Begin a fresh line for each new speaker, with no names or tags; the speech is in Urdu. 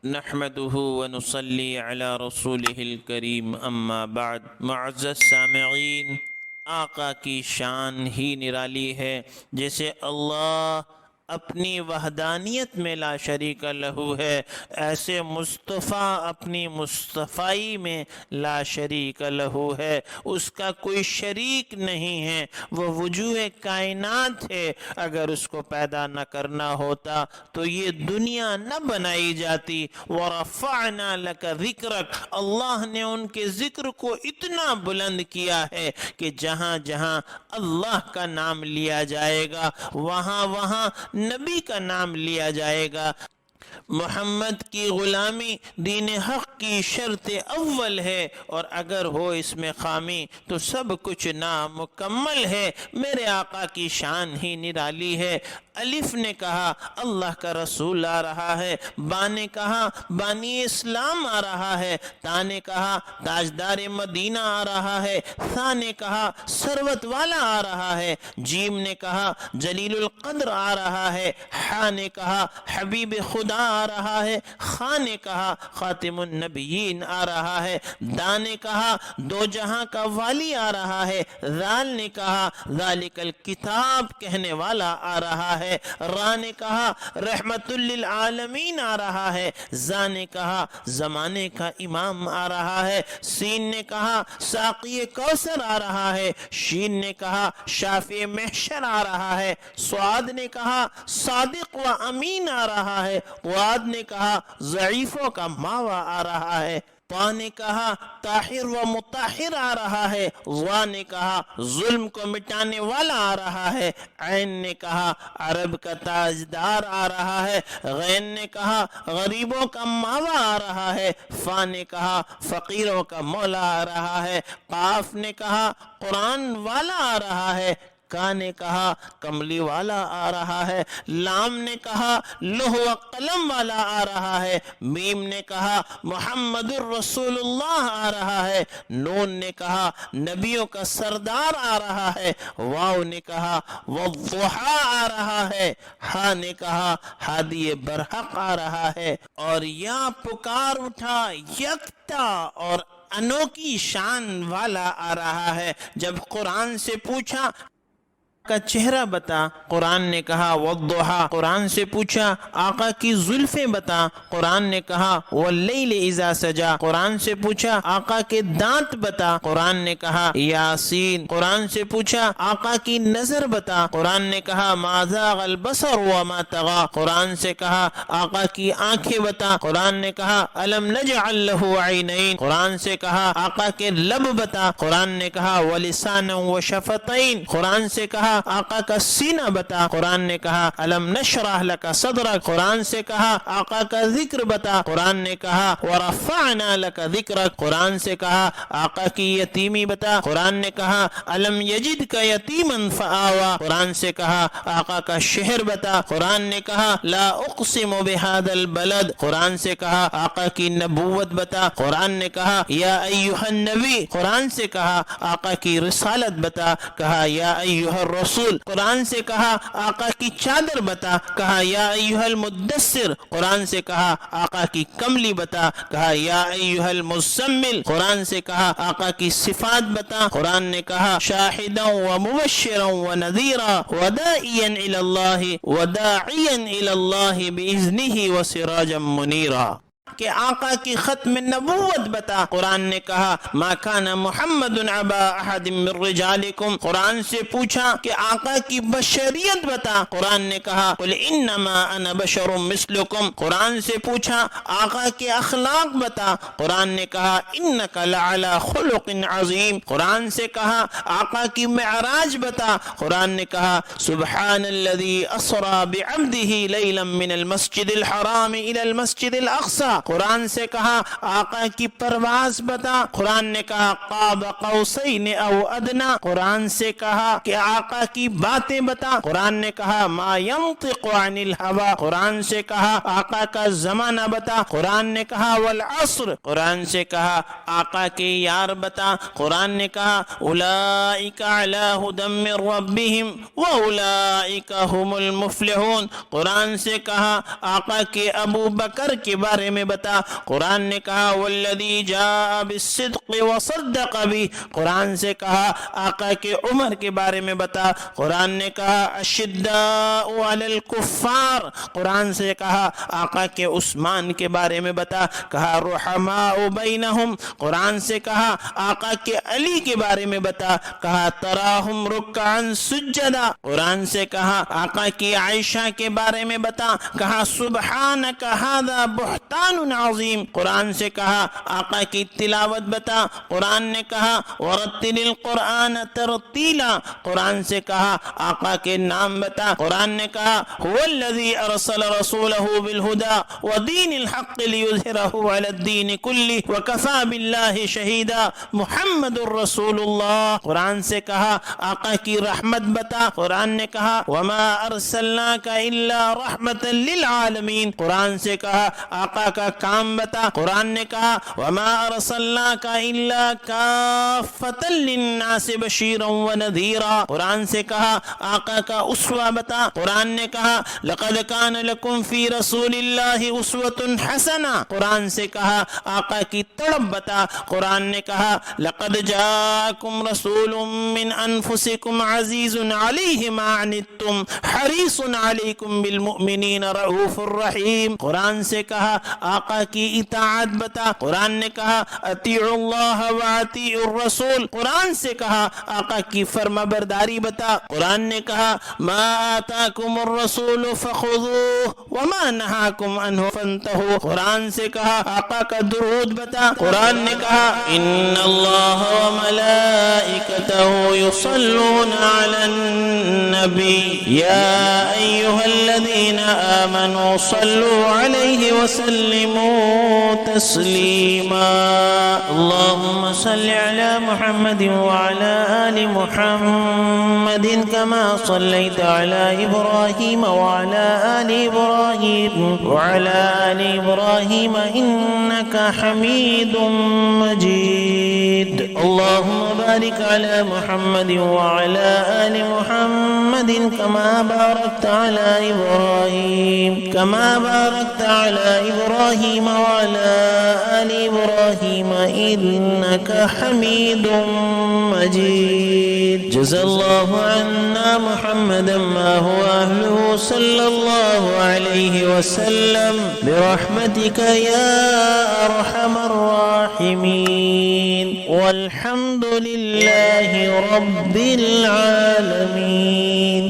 نحمده ونصلي على رسوله الکریم اما بعد۔ معزز سامعین، آقا کی شان ہی نرالی ہے۔ جیسے اللہ اپنی وحدانیت میں لا شریک لہو ہے، ایسے مصطفیٰ اپنی مصطفائی میں لا شریک لہو ہے۔ اس کا کوئی شریک نہیں ہے، وہ وجوہ کائنات ہے۔ اگر اس کو پیدا نہ کرنا ہوتا تو یہ دنیا نہ بنائی جاتی۔ وَرَفَعْنَا لَكَ ذِكْرَكَ، اللہ نے ان کے ذکر کو اتنا بلند کیا ہے کہ جہاں جہاں اللہ کا نام لیا جائے گا وہاں وہاں نبی کا نام لیا جائے گا۔ محمد کی غلامی دین حق کی شرط اول ہے، اور اگر ہو اس میں خامی تو سب کچھ نامکمل ہے۔ میرے آقا کی شان ہی نرالی ہے۔ الف نے کہا اللہ کا رسول آ رہا ہے، با نے کہا بانی اسلام آ رہا ہے، تا نے کہا تاجدار مدینہ آ رہا ہے، ثا نے کہا ثروت والا آ رہا ہے، جیم نے کہا جلیل القدر آ رہا ہے، حا نے کہا حبیب خدا آ رہا ہے، خا نے کہا خاتم النبیین آ رہا ہے، دا نے کہا دو جہاں کا والی آ رہا ہے، ذال نے کہا ذالک الکتاب کہنے والا آ رہا ہے، را نے کہا رحمت للعالمین آ رہا ہے، زا نے کہا زمانے کا امام آ رہا ہے، سین نے کہا ساقی کوثر آ رہا ہے، شین نے کہا شافع محشر آ رہا ہے، صاد نے کہا صادق و امین آ رہا ہے، واد نے کہا ضعیفوں کا ماوا آ رہا ہے، طا نے کہا طاہر و مطہر آ رہا ہے، ظا نے کہا ظلم کو مٹانے والا آ رہا ہے، عین نے کہا عرب کا تاجدار آ رہا ہے، غین نے کہا غریبوں کا ماوا آ رہا ہے، فا نے کہا فقیروں کا مولا آ رہا ہے، قاف نے کہا قرآن والا آ رہا ہے، کا نے کہا کملی والا آ رہا ہے، لام نے کہا لوح و قلم والا آ رہا ہے، میم نے کہا محمد الرسول اللہ آ رہا ہے، نون نے کہا نبیوں کا سردار آ رہا ہے، واو نے کہا والضحا آ رہا ہے، ہا نے کہا ہادی برحق آ رہا ہے، اور یا پکار اٹھا یکتا اور انوکھی شان والا آ رہا ہے۔ جب قرآن سے پوچھا کا چہرہ بتا، قرآن نے کہا والضحا۔ قرآن سے پوچھا آقا کی زلفیں بتا، قرآن نے کہا واللیل اذا سجا۔ قرآن سے پوچھا آقا کے دانت بتا، قرآن نے کہا یاسین۔ قرآن سے پوچھا آقا کی نظر بتا، قرآن نے کہا ما زاغ البصر وما طغى۔ قرآن سے کہا آقا کی آنکھیں بتا، قرآن نے کہا الم نجعل له عینین۔ قرآن سے کہا آقا کے لب بتا، قرآن نے کہا ولسانا وشفتین۔ قرآن سے کہا آقا کا سینہ بتا، قرآن نے کہا الم نشرح لک صدرک۔ قرآن سے کہا آقا کا ذکر بتا، قرآن نے کہا ورفعنا لک ذکرک۔ قرآن سے کہا آقا کی یتیمی بتا، قرآن نے کہا الم یجدک یتیما فآوی۔ قرآن سے کہا آقا کا شہر بتا، قرآن نے کہا لا اقسم بہذا البلد۔ قرآن سے کہا آقا کی نبوت بتا، قرآن نے کہا یا ایھا النبی۔ قرآن سے کہا آقا کی رسالت بتا، کہا یا ایھا الرسول۔ قرآن سے کہا آقا کی چادر بتا، کہا یا ایھا المدثر۔ قرآن سے کہا آقا کی کملی بتا، کہا یا ایھا المزمل۔ قرآن سے کہا آقا کی صفات بتا، قرآن نے کہا شاہدا و مبشرا و نذیرا وداعیا الی اللہ باذنہ و سراجا منیرا۔ کہ آقا کی ختم نبوت بتا، قرآن نے کہا ما کان محمد ابا احد من رجالکم۔ قرآن سے پوچھا کہ آقا کی بشریت بتا، قرآن نے کہا قل انما انا بشر مثلکم۔ قرآن سے پوچھا آقا کے اخلاق بتا، قرآن نے کہا انک لعلی خلق عظیم۔ قرآن سے کہا آقا کی معراج بتا، قرآن نے کہا سبحان الذی اسری بعبدہ لیلا من المسجد الحرام الی المسجد الاقصی۔ قرآن سے کہا آقا کی پرواز بتا، قرآن نے کہا قاب قوسین او ادنا۔ قرآن سے کہا کہ آقا کی باتیں بتا، قرآن نے کہا ما ینطق عن الہوی۔ قرآن سے کہا آقا کا زمانہ بتا، قرآن نے کہا والعصر۔ قرآن سے کہا آقا کے یار بتا، قرآن نے کہا اولئک علی ھدی من ربہم واولئک ھم المفلحون۔ قرآن سے کہا آقا کے ابو بکر کے بارے میں بتا، قرآن نے کہا والذی جاء بالصدق وصدق به، قرآن سے کہا آقا کے عمر کے بارے میں بتا، قرآن نے کہا اشداء علی الکفار، قرآن سے کہا آقا کے عثمان کے بارے میں بتا، کہا رحماء بینہم، قرآن سے کہا آقا کے علی کے بارے میں بتا، کہا تراہم رکعا سجدا، قرآن سے کہا آقا کی عائشہ کے بارے میں بتا، کہا سبحانک ھذا بہتان عظیم، قرآن سے کہا آقا کی تلاوت بتا، قرآن نے کہا ورتل القرآن ترتیلا، قرآن سے کہا آقا کے نام بتا، قرآن نے کہا هو الذی ارسل رسولہ بالہدى ودین الحق لیظہرہ علی الدین کلہ وکفى باللہ شہیدا محمد الرسول اللہ، قرآن سے کہا آقا کی رحمت بتا، قرآن نے کہا وما ارسلناک الا رحمتا للعالمین، قرآن سے کہا آقا کا کام بتا، قرآن نے کہا وما ارسلناک الا کافتا للناس بشیرا ونذیرا، قرآن سے کہا آقا کا اسوہ بتا، قرآن نے کہا لقد کان لکم فی رسول اللہ اسوۃ حسنہ، قرآن سے کہا آقا کی تڑپ بتا، قرآن نے کہا لقد جاءکم رسول من انفسکم عزیز علیہ ما عنتم حریص علیکم بالمؤمنین رؤوف الرحیم، قرآن سے کہا آقا کی اطاعت بتا، قرآن نے کہا اطیعوا اللہ واطیعوا الرسول، قرآن سے کہا آقا کی فرما برداری بتا، قرآن نے کہا ما آتاکم الرسول فخذوہ وما نہاکم عنہ فانتہوا، قرآن سے کہا آقا کا درود بتا، قرآن نے کہا ان اللہ وملائکتہ یصلون علی النبی یا ایہا الذین آمنوا صلوا علیہ وسلموا تسلیما، اللہم صل علی محمد وعلی آل محمد کما صلیت علی ابراہیم وعلی آل ابراہیم وعلی آل ابراہیم انک حمید مجید، اللہم بارک علی محمد وعلی آل محمد کما بارکت علی ابراہیم وعلی آل ابراہیم انک حمید مجید، جزا اللہ عنا محمدا ما هو اہلہ صلی اللہ علیہ وسلم برحمتک یا ارحم الراحمین، والحمد للہ رب العالمین۔